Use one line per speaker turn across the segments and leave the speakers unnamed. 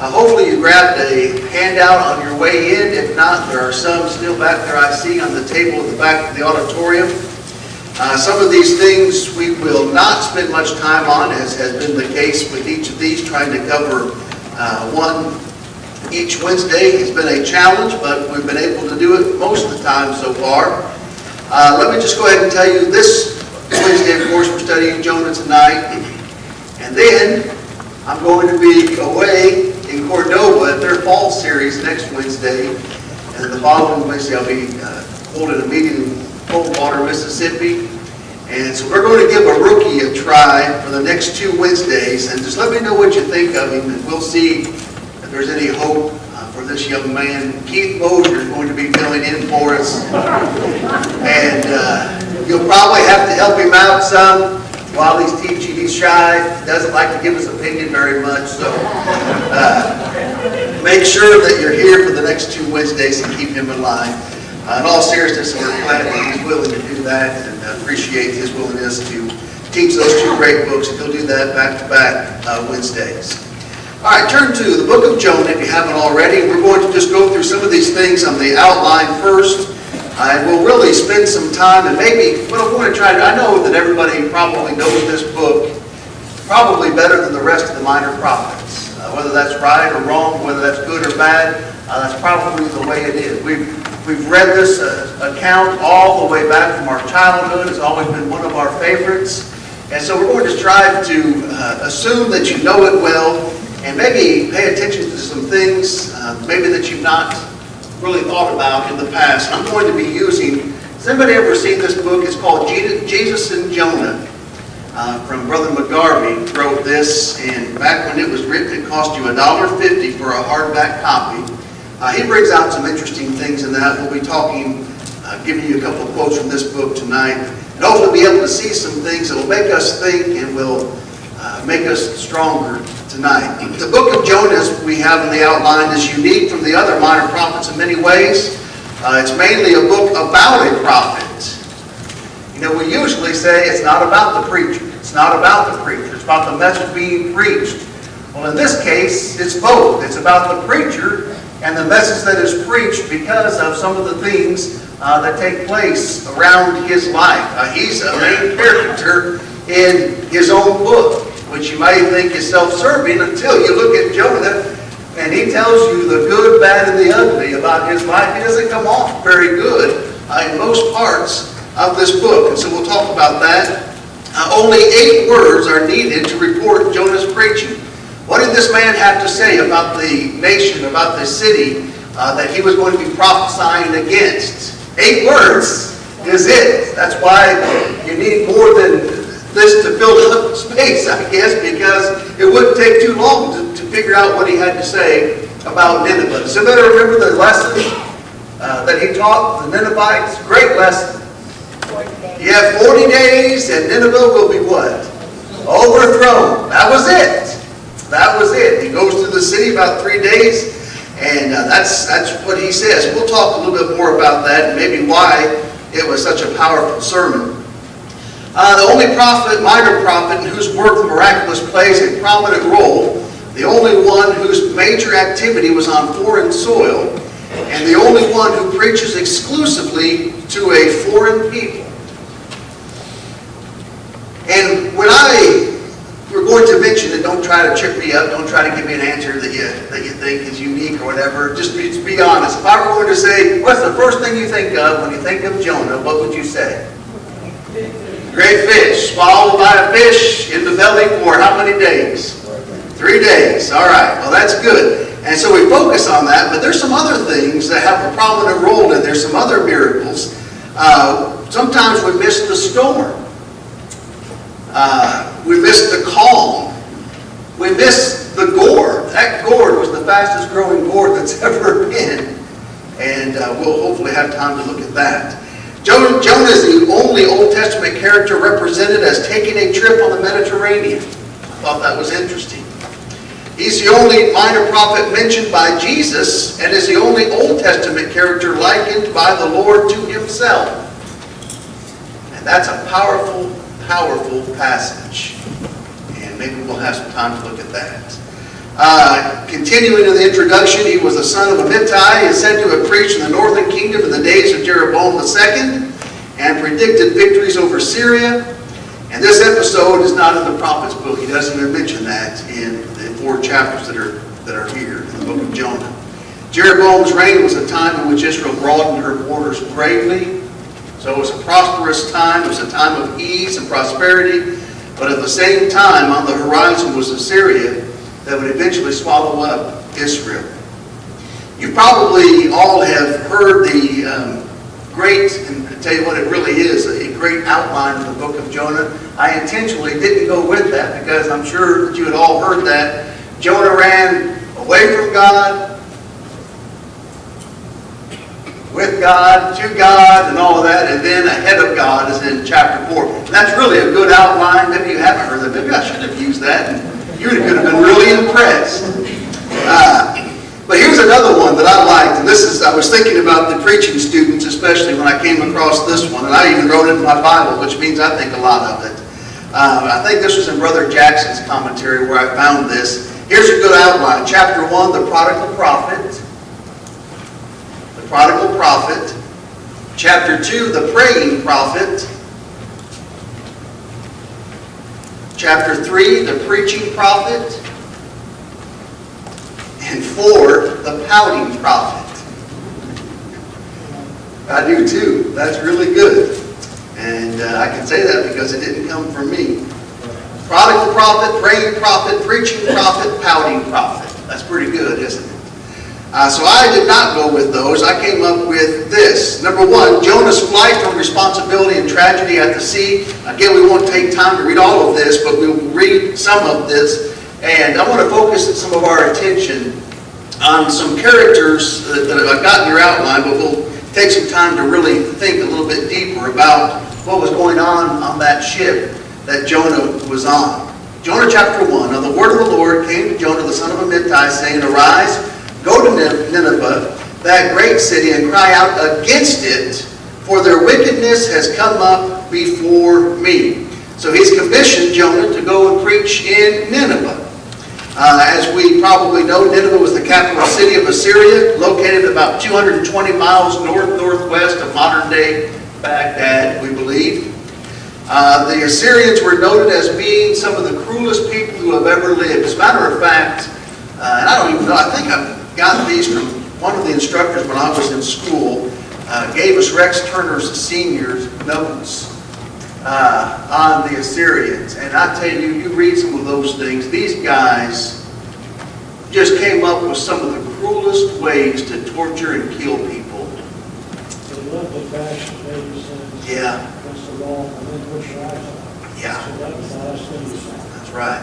Hopefully you grabbed a handout on your way in. If not, there are some still back there I see on the table at the back of the auditorium. Some of these things we will not spend much time on, as has been the case with each of these, trying to cover one each Wednesday. It's been a challenge, but we've been able to do it most of the time so far. Let me just go ahead and tell you, this Wednesday, of course, we're studying Jonah tonight. And then I'm going to be away in Cordova at their fall series next Wednesday. And the following Wednesday, I'll be holding a meeting in Coldwater, Mississippi. And so we're going to give a rookie a try for the next 2 Wednesdays. And just let me know what you think of him, and we'll see if there's any hope for this young man. Keith Mosier is going to be filling in for us. And you'll probably have to help him out some while he's teaching. He's shy, doesn't like to give his opinion very much. So make sure that you're here for the next 2 Wednesdays and keep him in line. In all seriousness, we're glad that he's willing to do that, and appreciate his willingness to teach those 2 great books. And he'll do that back-to-back Wednesdays. All right, turn to the Book of Jonah if you haven't already. We're going to just go through some of these things on the outline first. And we'll really spend some time, and maybe what I'm going to try to, I know that everybody probably knows this book probably better than the rest of the minor prophets. Whether that's right or wrong, whether that's good or bad, that's probably the way it is. We've read this account all the way back from our childhood. It's always been one of our favorites. And so we're going to strive to assume that you know it well, and maybe pay attention to some things maybe that you've not really thought about in the past. I'm going to be using, has anybody ever seen this book? It's called Jesus and Jonah. From Brother McGarvey wrote this, and back when it was written, it cost you $1.50 for a hardback copy. He brings out some interesting things in that. We'll be talking, giving you a couple of quotes from this book tonight, and hopefully be able to see some things that will make us think and will make us stronger tonight. The Book of Jonas we have in the outline is unique from the other minor prophets in many ways. It's mainly a book about a prophet. You know, we usually say it's not about the preacher. It's not about the preacher. It's about the message being preached. Well, in this case, it's both. It's about the preacher and the message that is preached because of some of the things that take place around his life. He's a main character in his own book, which you may think is self-serving until you look at Jonah, and he tells you the good, bad, and the ugly about his life. He doesn't come off very good in most parts of this book, and so we'll talk about that. Only 8 words are needed to report Jonah's preaching. What did this man have to say about the nation, about the city that he was going to be prophesying against? 8 words is it. That's why you need more than this to fill up space, I guess, because it wouldn't take too long to figure out what he had to say about Nineveh. Does anybody remember the lesson that he taught the Ninevites? Great lesson. You have 40 days and Nineveh will be what? Overthrown. That was it. That was it. He goes through the city about 3 days, and that's what he says. We'll talk a little bit more about that and maybe why it was such a powerful sermon. The only prophet, minor prophet, in whose work the miraculous plays a prominent role, the only one whose major activity was on foreign soil, and the only one who preaches exclusively to a foreign people. And when we're going to mention it, don't try to trip me up, don't try to give me an answer that you think is unique or whatever. Just be honest. If I were going to say, what's the first thing you think of when you think of Jonah, what would you say? Great fish, swallowed by a fish in the belly for how many days? 3 days. All right, well that's good. And so we focus on that, but there's some other things that have a prominent role in there, some other miracles. Sometimes we miss the storm. We miss the calm. We miss the gourd. That gourd was the fastest growing gourd that's ever been. And we'll hopefully have time to look at that. Jonah is the only Old Testament character represented as taking a trip on the Mediterranean. I thought that was interesting. He's the only minor prophet mentioned by Jesus, and is the only Old Testament character likened by the Lord to himself. And that's a powerful, powerful passage. And maybe we'll have some time to look at that. Continuing in the introduction, he was the son of Amittai. He is said to have preached in the northern kingdom in the days of Jeroboam II and predicted victories over Syria. And this episode is not in the prophet's book. He doesn't even mention that in the 4 chapters that are here in the book of Jonah. Jeroboam's reign was a time in which Israel broadened her borders greatly. So it was a prosperous time. It was a time of ease and prosperity. But at the same time, on the horizon was Assyria that would eventually swallow up Israel. You probably all have heard the great, and I tell you what it really is, a great outline of the book of Jonah. I intentionally didn't go with that because I'm sure that you had all heard that. Jonah ran away from God, with God, to God, and all of that, and then ahead of God is in chapter 4. And that's really a good outline. Maybe you haven't heard that. Maybe I should have used that, and you could have been really impressed. But here's another one that I liked, and I was thinking about the preaching students, especially when I came across this one, and I even wrote it in my Bible, which means I think a lot of it. I think this was in Brother Jackson's commentary where I found this. Here's a good outline. Chapter 1, the prodigal prophet. The prodigal prophet. Chapter 2, the praying prophet. Chapter 3, the preaching prophet. And 4, the pouting prophet. I do too. That's really good. And I can say that because it didn't come from me. Prodigal prophet, praying prophet, preaching prophet, pouting prophet. That's pretty good, isn't it? So I did not go with those. I came up with this. Number 1, Jonah's flight from responsibility and tragedy at the sea. Again, we won't take time to read all of this, but we'll read some of this. And I want to focus some of our attention on some characters that I've got in your outline, but we'll take some time to really think a little bit deeper about what was going on that ship that Jonah was on. Jonah chapter 1. Now the word of the Lord came to Jonah the son of Amittai, saying, Arise, go to Nineveh, that great city, and cry out against it, for their wickedness has come up before me. So he's commissioned Jonah to go and preach in Nineveh. As we probably know, Nineveh was the capital city of Assyria, located about 220 miles northwest of modern-day Baghdad, we believe. The Assyrians were noted as being some of the cruelest people who have ever lived. As a matter of fact, and I don't even know, I think I got these from one of the instructors when I was in school, gave us Rex Turner's senior's notes on the Assyrians. And I tell you, you read some of those things, these guys just came up with some of the cruelest ways to torture and kill people.
They love to bash the baby's heads.
Yeah.
Against the wall and then push your eyes out.
Yeah.
So that was the last thing you saw.
That's right.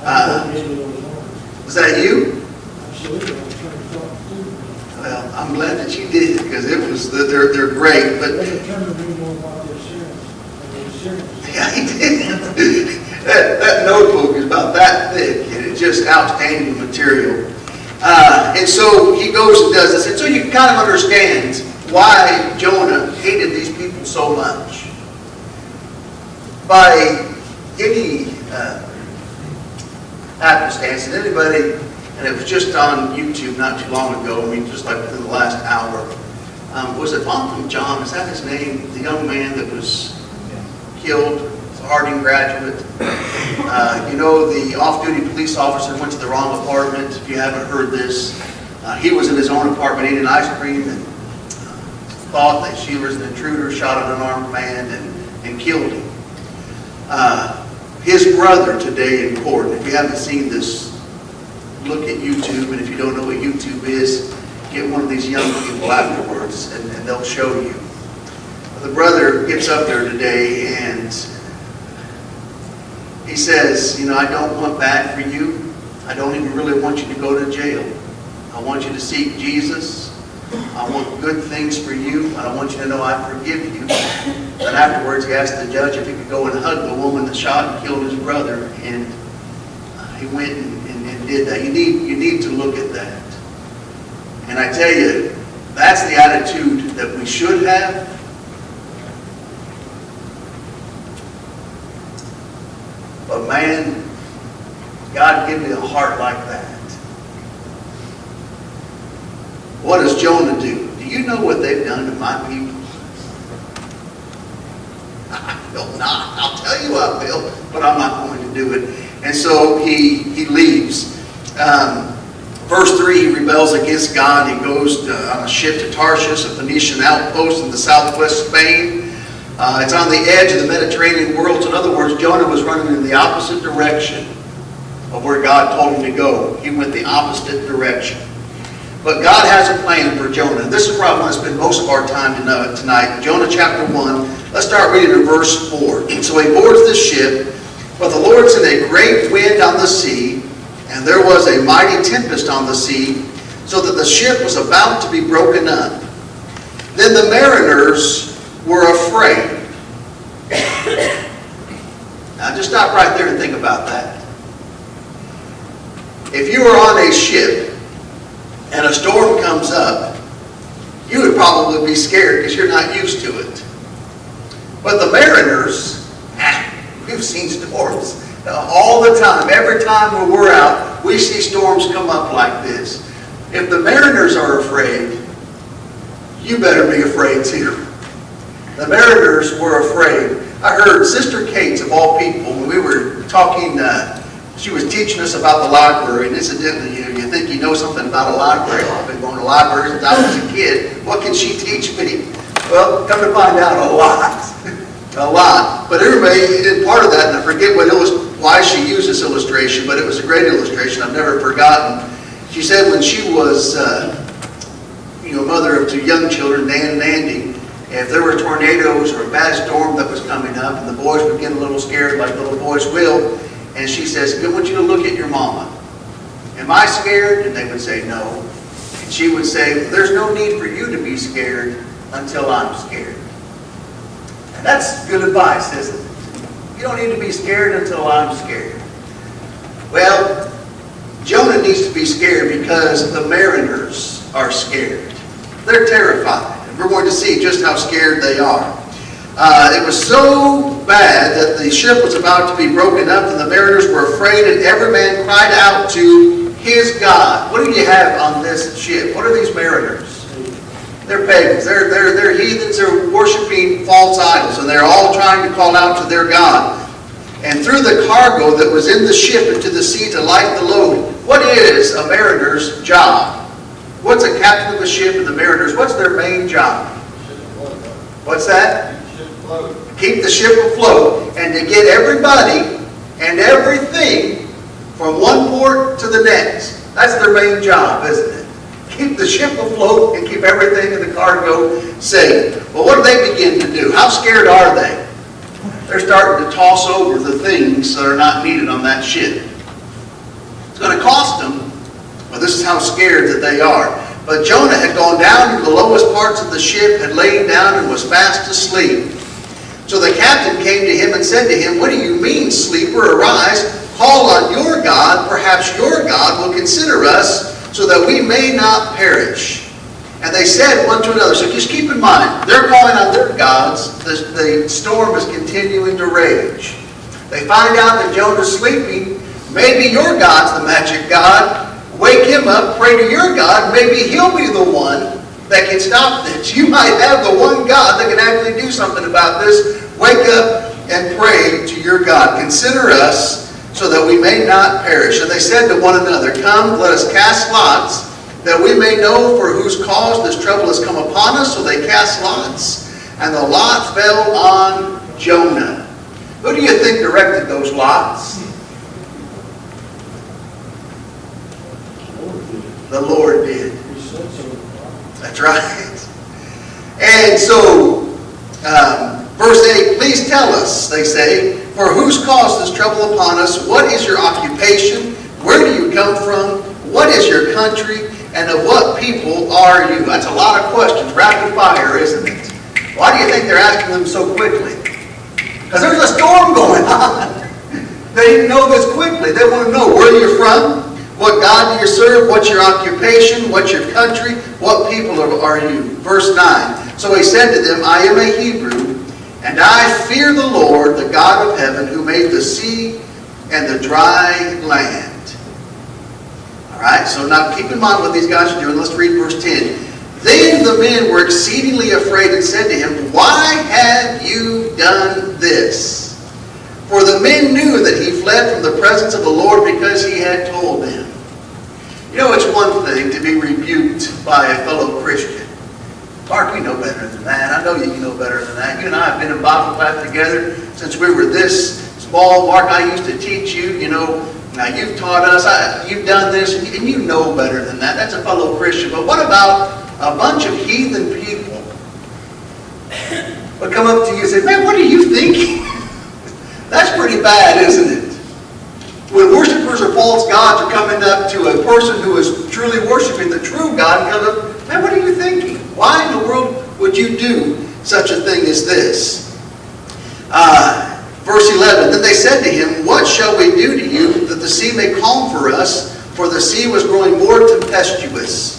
I gave you those orders.
Was that you?
Absolutely. I'm trying to talk to.
Well, I'm glad that you did, because it was they're great. But
They determined to know more about the Assyrians than the Assyrians.
yeah, he did. that notebook is about that thick, and it's just outstanding material. And so he goes and does this, and so you can kind of understand why Jonah hated these people so much. By any happenstance, and anybody, and it was just on YouTube not too long ago, I mean, just like within the last hour, was it Book of Jonas? Is that his name? The young man that was killed, a Harding graduate. You know, the off-duty police officer went to the wrong apartment. If you haven't heard this, he was in his own apartment eating ice cream and thought that she was an intruder, shot an unarmed man, and killed him. His brother today in court, if you haven't seen this, look at YouTube, and if you don't know what YouTube is, get one of these young people afterwards, and they'll show you. The brother gets up there today, and he says, you know, I don't want bad for you. I don't even really want you to go to jail. I want you to seek Jesus. I want good things for you. I want you to know I forgive you. And afterwards, he asked the judge if he could go and hug the woman that shot and killed his brother, and he went and did that. You need to look at that. And I tell you, that's the attitude that we should have. But man, God, give me a heart like that. What does Jonah do? Do you know what they've done to my people? I will not. I'll tell you I will, but I'm not going to do it. And so he leaves. Verse 3, he rebels against God. He goes on a ship to Tarshish, a Phoenician outpost in the southwest Spain. It's on the edge of the Mediterranean world. So in other words, Jonah was running in the opposite direction of where God told him to go. He went the opposite direction. But God has a plan for Jonah. This is where I want to spend most of our time tonight. Jonah chapter 1. Let's start reading in verse 4. So he boards the ship, but the Lord sent a great wind on the sea, and there was a mighty tempest on the sea, so that the ship was about to be broken up. Then the mariners were afraid. Now just stop right there and think about that. If you were on a ship and a storm comes up, you would probably be scared because you're not used to it. But the mariners, we've seen storms all the time. Every time when we're out, we see storms come up like this. If the mariners are afraid, you better be afraid too. The mariners were afraid. I heard Sister Kate's, of all people, when we were talking, she was teaching us about the library, and incidentally, you think you know something about a library. I've been going to libraries since I was a kid. What can she teach me? Well, come to find out, a lot. A lot. But everybody did part of that, and I forget why she used this illustration, but it was a great illustration I've never forgotten. She said when she was mother of two young children, Dan and Andy, if there were tornadoes or a bad storm that was coming up, and the boys would get a little scared like little boys will, and she says, I want you to look at your mama. Am I scared? And they would say no. And she would say, there's no need for you to be scared until I'm scared. And that's good advice, isn't it? You don't need to be scared until I'm scared. Well, Jonah needs to be scared because the mariners are scared. They're terrified. And we're going to see just how scared they are. It was so bad that the ship was about to be broken up, and the mariners were afraid, and every man cried out to his God. What do you have on this ship? What are these mariners? They're pagans. They're heathens. They're worshiping false idols, and they're all trying to call out to their God. And threw the cargo that was in the ship into the sea to lighten the load. What is a mariner's job? What's a captain of a ship and the mariners? What's their main job? What's that? Keep the ship afloat, and to get everybody and everything from one port to the next. That's their main job, isn't it? Keep the ship afloat and keep everything in the cargo safe. Well, what do they begin to do? How scared are they? They're starting to toss over the things that are not needed on that ship. It's going to cost them, but this is how scared that they are. But Jonah had gone down to the lowest parts of the ship, had lain down, and was fast asleep. So the captain came to him and said to him, what do you mean, sleeper? Arise, call on your God. Perhaps your God will consider us, so that we may not perish. And they said one to another. So just keep in mind, they're calling on their gods. The storm is continuing to rage. They find out that Jonah's sleeping. Maybe your God's the magic God. Wake him up, pray to your God. Maybe he'll be the one that can stop this. You might have the one God that can actually do something about this. Wake up and pray to your God. Consider us so that we may not perish. And they said to one another, come, let us cast lots, that we may know for whose cause this trouble has come upon us. So they cast lots, and the lot fell on Jonah. Who do you think directed those lots? The Lord did. That's right. And so, verse 8, please tell us, they say, for whose cause this trouble upon us? What is your occupation? Where do you come from? What is your country? And of what people are you? That's a lot of questions. Rapid fire, isn't it? Why do you think they're asking them so quickly? Because there's a storm going on. They didn't know this quickly. They want to know where you're from, what God do you serve, what's your occupation, what's your country, what people are you. Verse 9, so he said to them, I am a Hebrew, and I fear the Lord, the God of heaven, who made the sea and the dry land. All right, so now keep in mind what these guys are doing. Let's read verse 10. Then the men were exceedingly afraid and said to him, "Why have you done this?" For the men knew that he fled from the presence of the Lord because he had told them. You know, it's one thing to be rebuked by a fellow Christian. Mark, you know better than that. I know you know better than that. You and I have been in Bible class together since we were this small. Mark, I used to teach you, now you've taught us, you've done this, and you know better than that. That's a fellow Christian. But what about a bunch of heathen people would come up to you and say, "Man, what are you thinking?" That's pretty bad, isn't it? When worshipers of false gods are coming up to a person who is truly worshiping the true God and comes up, "Man, what are you thinking? Why in the world would you do such a thing as this?" Verse 11, then they said to him, "What shall we do to you that the sea may calm for us? For the sea was growing more tempestuous."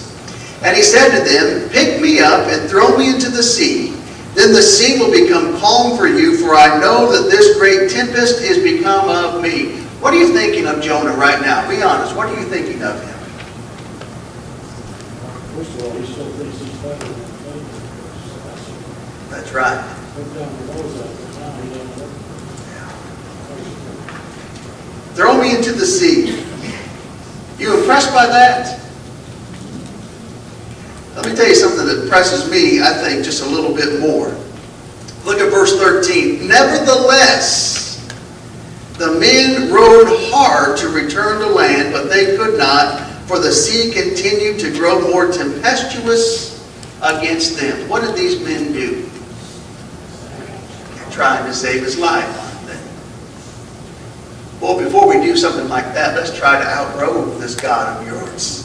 And he said to them, "Pick me up and throw me into the sea. Then the sea will become calm for you, for I know that this great tempest is become of me." What are you thinking of Jonah right now? Be honest. What are you thinking of him?
First of all, he still thinks he's better than faith.
That's right.
Put down the nose up, but now he doesn't look.
Throw me into the sea. You impressed by that? Let me tell you something that impresses me, I think, just a little bit more. Look at verse 13. Nevertheless, the men rowed hard to return to land, but they could not, for the sea continued to grow more tempestuous against them. What did these men do? They're trying to save his life, aren't they? Well, before we do something like that, let's try to outrow this God of yours.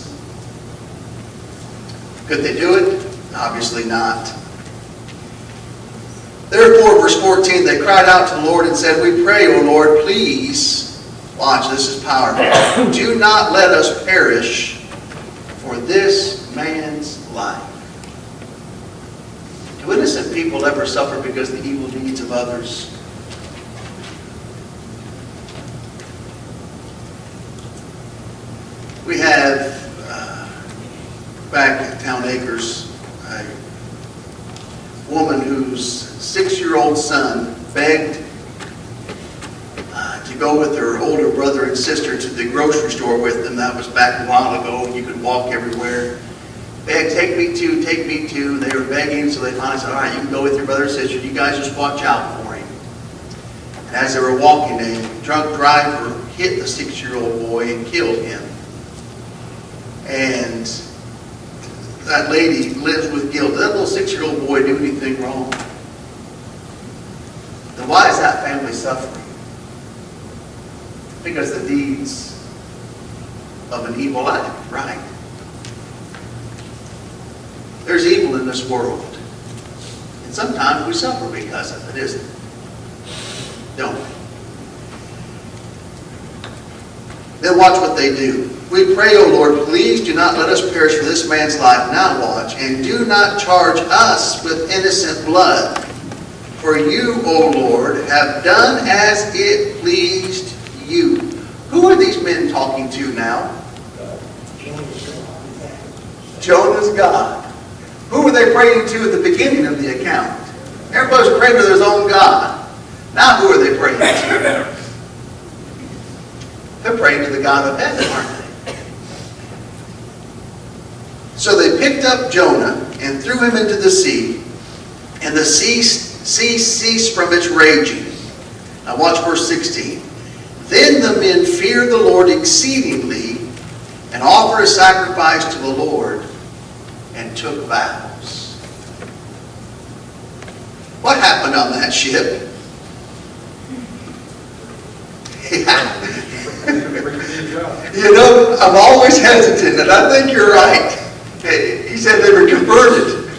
Could they do it? Obviously not. Therefore, verse 14, they cried out to the Lord and said, "We pray, O Lord, please," watch, this is powerful, "do not let us perish for this man's life." Do innocent people ever suffer because of the evil deeds of others? We have back at Town Acres, a woman whose 6-year-old son begged to go with her older brother and sister to the grocery store with them. That was back a while ago when you could walk everywhere. Begged, "Take me too, take me too." They were begging, so they finally said, "All right, you can go with your brother and sister. You guys just watch out for him." And as they were walking, a drunk driver hit the 6-year-old boy and killed him. And that lady lives with guilt. Did that little 6-year-old boy do anything wrong? Then why is that family suffering? Because the deeds of an evil act, right? There's evil in this world. And sometimes we suffer because of it, isn't it? Don't we? Then watch what they do. "We pray, O Lord, please do not let us perish for this man's life." Now watch. "And do not charge us with innocent blood. For you, O Lord, have done as it pleased you." Who are these men talking to now? Jonah's God. Who were they praying to at the beginning of the account? Everybody was praying to their own God. Now who are they praying to? They're praying to the God of heaven, aren't they? So they picked up Jonah and threw him into the sea, and the sea ceased from its raging. Now watch verse 16. "Then the men feared the Lord exceedingly, and offered a sacrifice to the Lord, and took vows." What happened on that ship? I'm always hesitant, and I think you're right. He said they were converted.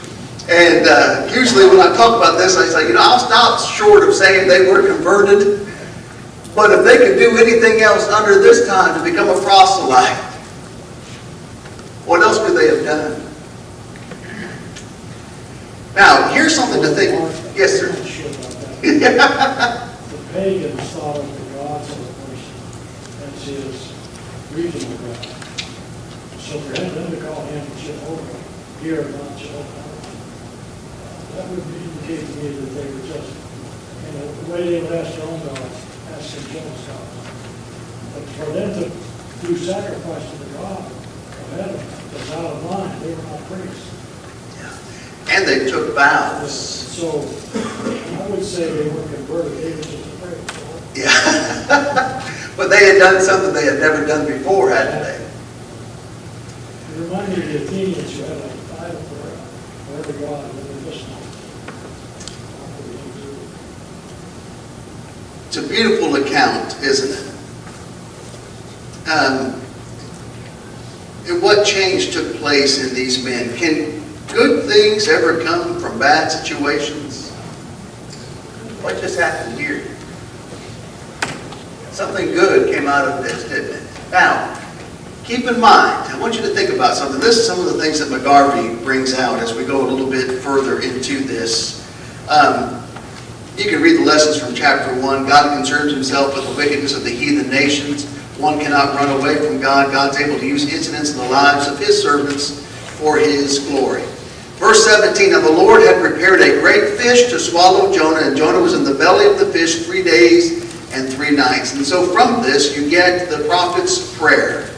And usually when I talk about this, I say, I'll stop short of saying they were converted. But if they could do anything else under this time to become a proselyte, what else could they have done? Now, here's something to think. Yes, sir.
The pagans thought of the gods as a person. as his regional God. So for them to call him Jehovah, here not Jehovah, that would indicate to me that they were just, the way they would ask their own God, ask St. Jonah's God. But for them to do sacrifice to the God of heaven that's out of line, they were not priests.
Yeah. And they took vows.
So I would say they were converted. They were just afraid.
Yeah. But they had done something they had never done before, hadn't they?
It reminded me of the Athenians who had an idol for every god, and they just
It's a beautiful account, isn't it? And what change took place in these men? Can good things ever come from bad situations? What just happened here? Something good came out of this, didn't it? Now, keep in mind, I want you to think about something. This is some of the things that McGarvey brings out as we go a little bit further into this. You can read the lessons from chapter 1. God concerns himself with the wickedness of the heathen nations. One cannot run away from God. God's able to use incidents in the lives of his servants for his glory. Verse 17, now the Lord had prepared a great fish to swallow Jonah, and Jonah was in the belly of the fish 3 days and 3 nights. And so from this you get the prophet's prayer.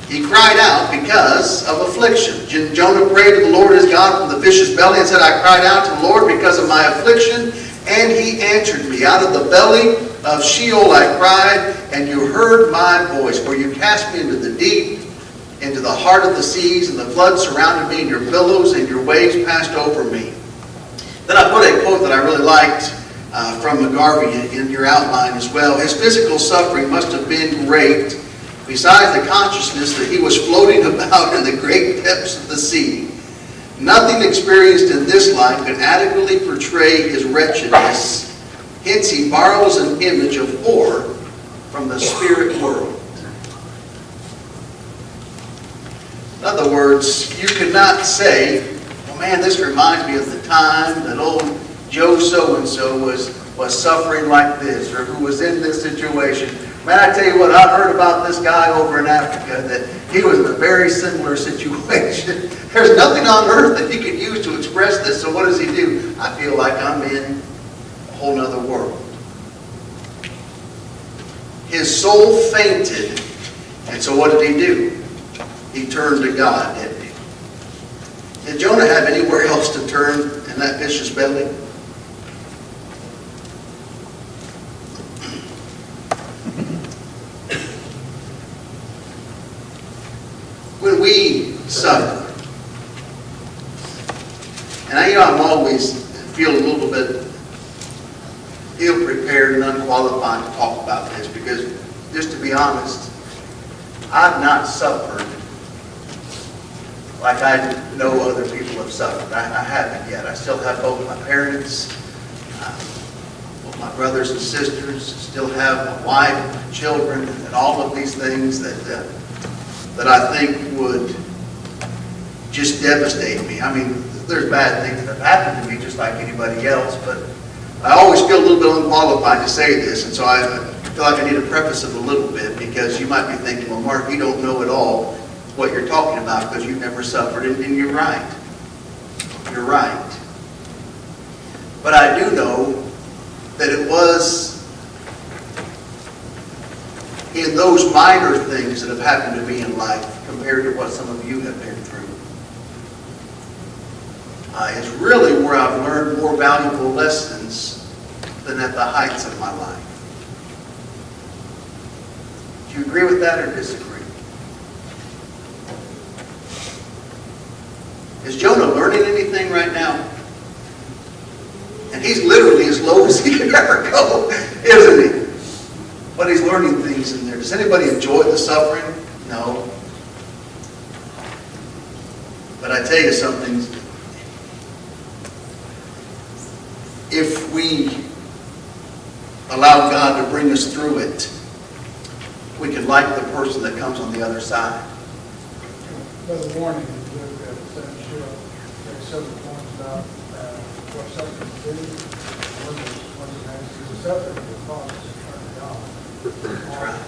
He cried out because of affliction. Jonah prayed to the Lord his God from the fish's belly and said, I cried out to the Lord because of my affliction, and he answered me. Out of the belly of Sheol I cried, and you heard my voice. For you cast me into the deep, into the heart of the seas, and the flood surrounded me, and your billows and your waves passed over me. Then I put a quote that I really liked from McGarvey in your outline as well. His physical suffering must have been great, besides the consciousness that he was floating about in the great depths of the sea. Nothing experienced in this life could adequately portray his wretchedness. Hence he borrows an image of horror from the spirit world. In other words, you could not say, well, man, this reminds me of the time that old Joe so-and-so was suffering like this, or who was in this situation. Man, I tell you what, I heard about this guy over in Africa that he was in a very similar situation. There's nothing on earth that he could use to express this. So what does he do? I feel like I'm in a whole nother world. His soul fainted. And so what did he do? He turned to God, didn't he? Did Jonah have anywhere else to turn in that fish's belly? When we suffer, and I'm always feel a little bit ill-prepared and unqualified to talk about this because, just to be honest, I've not suffered like I know other people have suffered. I haven't yet. I still have both my parents, both my brothers and sisters, still have my wife, my children, and all of these things that I think would just devastate me. I mean, there's bad things that have happened to me just like anybody else, but I always feel a little bit unqualified to say this, and so I feel like I need to preface it a little bit because you might be thinking, well, Mark, you don't know at all what you're talking about because you've never suffered, and you're right. You're right. But I do know that it was in those minor things that have happened to me in life compared to what some of you have been through. It's really where I've learned more valuable lessons than at the heights of my life. Do you agree with that or disagree? Is Jonah learning anything right now? And he's literally as low as he can ever go, isn't he? But he's learning things in there. Does anybody enjoy the suffering? No. But I tell you something. If we allow God to bring us through it, we can like the person that comes on the other side.
Brother Warning, if you look at there are several points about what suffering is. One is the suffering that causes us to turn to God.
That's right.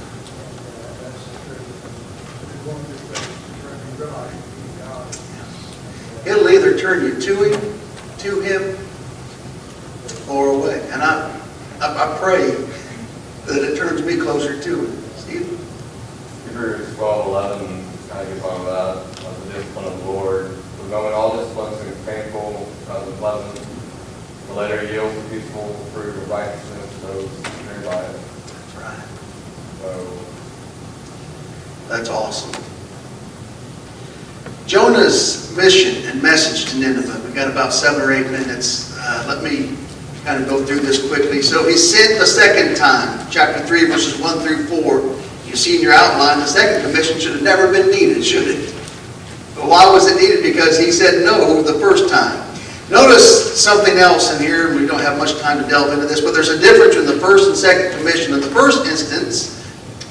one of his ways to turn to God, to God.
It'll either turn you to Him, or away. And I pray that it turns me closer to Him. Steve?
Hebrews 12:11 kind of gets on that, the discipline of the Lord. For knowing all discipline is painful, unpleasant, the latter yields a peaceful fruit of righteousness to those who are by it.
That's right.
So,
That's awesome. Jonah's mission and message to Nineveh. We've got about 7 or 8 minutes. Let me kind of go through this quickly. So he's sent the second time, chapter 3, verses 1 through 4. You see in your outline, the second commission should have never been needed, should it? But why was it needed? Because he said no the first time. Notice something else in here, and we don't have much time to delve into this, but there's a difference in the first and second commission. In the first instance,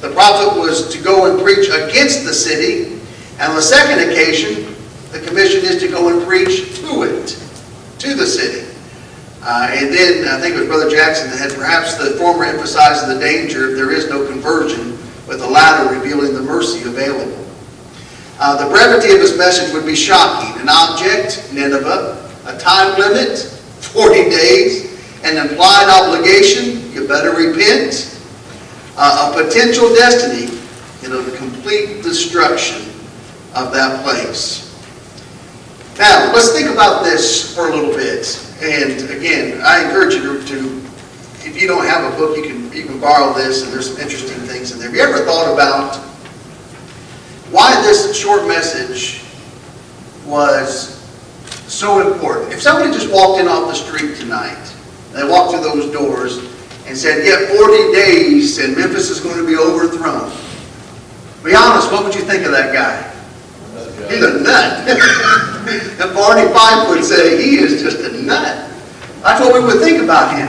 the prophet was to go and preach against the city, and on the second occasion, the commission is to go and preach to it, to the city. And then, I think it was Brother Jackson that had perhaps the former emphasized the danger if there is no conversion, but the latter revealing the mercy available. The brevity of his message would be shocking. An object, Nineveh, a time limit, 40 days, an implied obligation, you better repent, a potential destiny, the complete destruction of that place. Now, let's think about this for a little bit. And again, I encourage you to, if you don't have a book, you can borrow this, and there's some interesting things in there. Have you ever thought about why this short message was so important? If somebody just walked in off the street tonight, and they walked through those doors and said, yeah, 40 days and Memphis is going to be overthrown. Be honest, what would you think of that guy? He's a nut. And Barney Fife would say, he is just a nut. That's what we would think about him.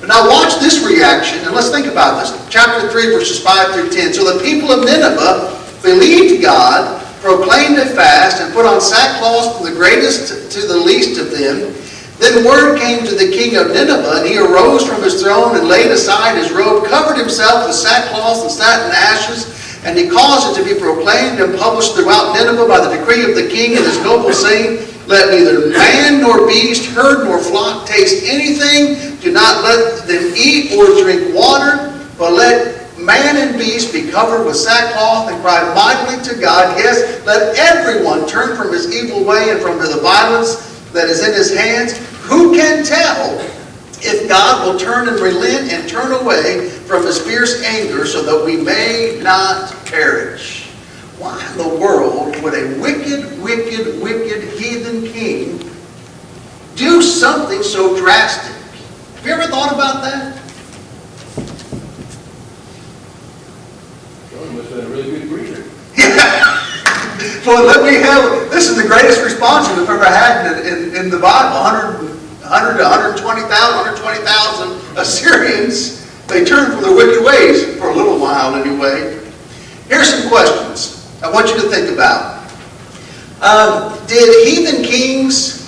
But now watch this reaction, and let's think about this. Chapter 3, verses 5 through 10. So the people of Nineveh believed God, proclaimed a fast, and put on sackcloth from the greatest to the least of them. Then word came to the king of Nineveh, and he arose from his throne and laid aside his robe, covered himself with sackcloth and sat in ashes, and he caused it to be proclaimed and published throughout Nineveh by the decree of the king and his nobles, saying, let neither man nor beast, herd nor flock taste anything. Do not let them eat or drink water, but let man and beast be covered with sackcloth and cry mightily to God. Yes, let everyone turn from his evil way and from the violence that is in his hands. Who can tell if God will turn and relent and turn away from his fierce anger so that we may not perish? Why in the world would a wicked, wicked, wicked heathen king do something so drastic? Have you ever thought about that?
Jonah must have been a really good preacher.
Well, this is the greatest response we've ever had in the Bible. 100 to 120,000 Assyrians, they turned from their wicked ways for a little while anyway. Here's some questions I want you to think about. Did heathen kings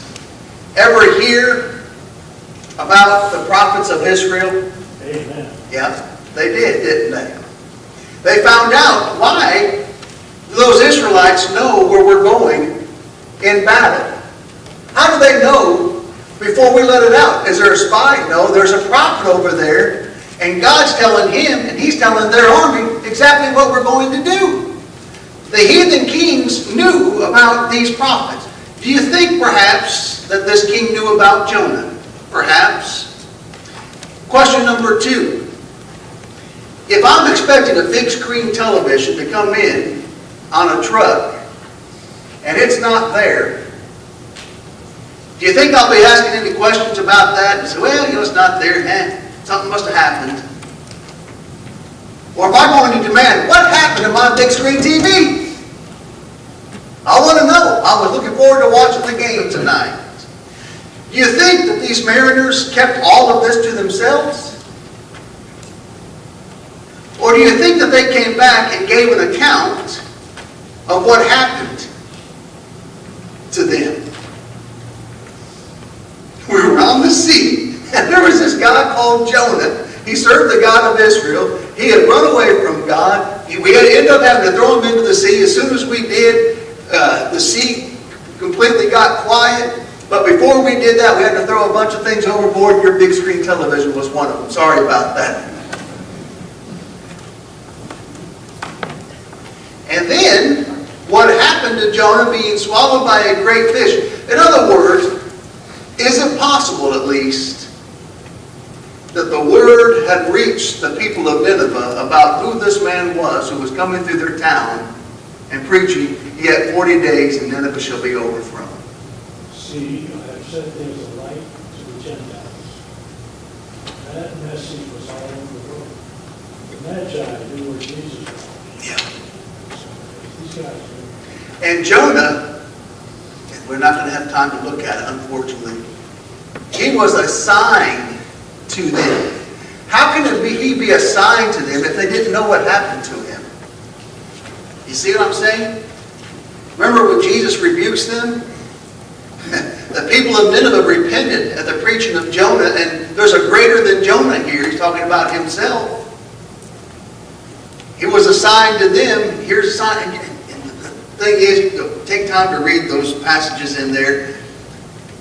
ever hear about the prophets of Israel?
Amen.
Yeah, they did, didn't they? They found out why those Israelites know where we're going in battle. How do they know before we let it out? Is there a spy? No, there's a prophet over there, and God's telling him, and he's telling their army exactly what we're going to do. The heathen kings knew about these prophets. Do you think perhaps that this king knew about Jonah? Perhaps. Question number 2. If I'm expecting a big screen television to come in on a truck, and it's not there, do you think I'll be asking any questions about that and say, well, it's not there, something must have happened? Or am I going to demand, what happened to my big screen TV? I want to know. I was looking forward to watching the game tonight. Do you think that these mariners kept all of this to themselves? Or do you think that they came back and gave an account of what happened to them? We were on the sea, and there was this guy called Jonah. He served the God of Israel. He had run away from God. We had to end up having to throw him into the sea. As soon as we did, the sea completely got quiet. But before we did that, we had to throw a bunch of things overboard. Your big screen television was one of them. Sorry about that. And then, what happened to Jonah being swallowed by a great fish? In other words, is it possible, at least, that the word had reached the people of Nineveh about who this man was who was coming through their town and preaching, yet 40 days and Nineveh shall be overthrown?
See, I have set thee as a light to the Gentiles. That message was all over the world. The Magi knew where Jesus was.
Yeah.
These guys knew.
And Jonah, we're not going to have time to look at it, unfortunately. He was a sign to them. How can he be a sign to them if they didn't know what happened to him? You see what I'm saying? Remember when Jesus rebukes them? The people of Nineveh repented at the preaching of Jonah, and there's a greater than Jonah here. He's talking about himself. He was a sign to them. Here's a sign. And the thing is, take time to read those passages in there.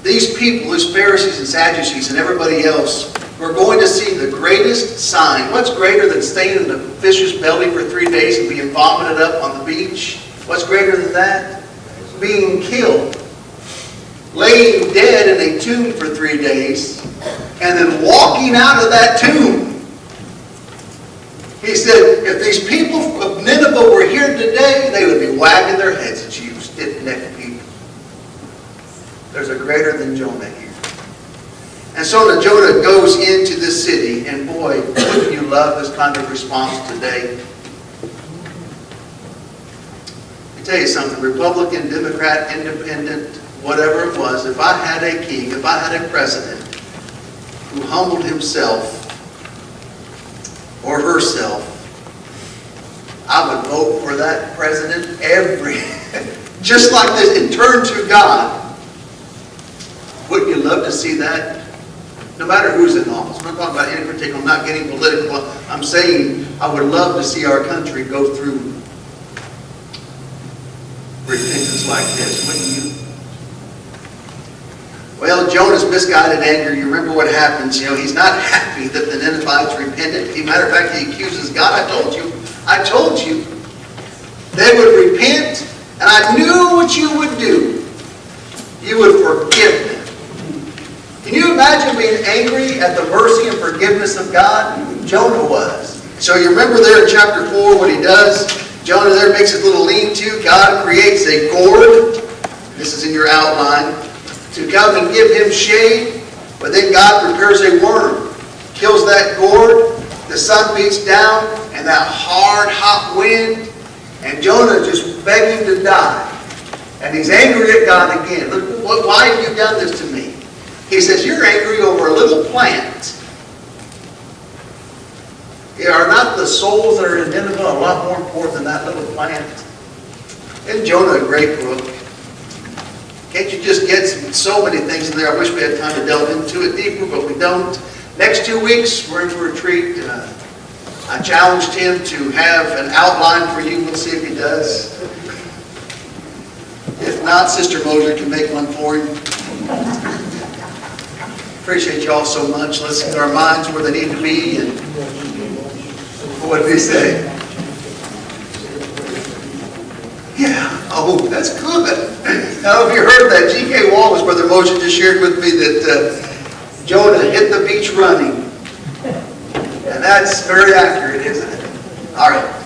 These people, these Pharisees and Sadducees and everybody else, were going to see the greatest sign. What's greater than staying in a fish's belly for 3 days and being vomited up on the beach? What's greater than that? Being killed. Laying dead in a tomb for 3 days, and then walking out of that tomb. He said, if these people of Nineveh were here today, they would be wagging their heads at you, stiff-necked people. There's a greater than Jonah here. And so Jonah goes into this city, and boy, wouldn't you love this kind of response today? Let me tell you something, Republican, Democrat, Independent, whatever it was, if I had a king, if I had a president who humbled himself or herself, I would vote for that president just like this, and turn to God. Wouldn't you love to see that? No matter who's in office. I'm not talking about any particular, I'm not getting political. I'm saying I would love to see our country go through repentance like this, wouldn't you? Well, Jonah's misguided anger, you remember what happens. He's not happy that the Ninevites repented. As a matter of fact, he accuses God. I told you. They would repent, and I knew what you would do. You would forgive them. Can you imagine being angry at the mercy and forgiveness of God? Jonah was. So you remember there in chapter 4 what he does? Jonah there makes his little lean-to. God creates a gourd. This is in your outline. To come and give him shade. But then God prepares a worm. Kills that gourd. The sun beats down. And that hard, hot wind. And Jonah just begging to die. And he's angry at God again. Look, why have you done this to me? He says, you're angry over a little plant. Are not the souls that are in Nineveh a lot more important than that little plant? Isn't Jonah a great book? Can't you just get so many things in there? I wish we had time to delve into it deeper, but we don't. Next 2 weeks, we're in for a treat. I challenged him to have an outline for you. We'll see if he does. If not, Sister Moser can make one for him. Appreciate you all so much. Let's get our minds where they need to be. And what did he say? Yeah. Oh, that's good. I don't know if you heard that. G.K. Wallace, Brother Motion, just shared with me that Jonah hit the beach running. And that's very accurate, isn't it? All right.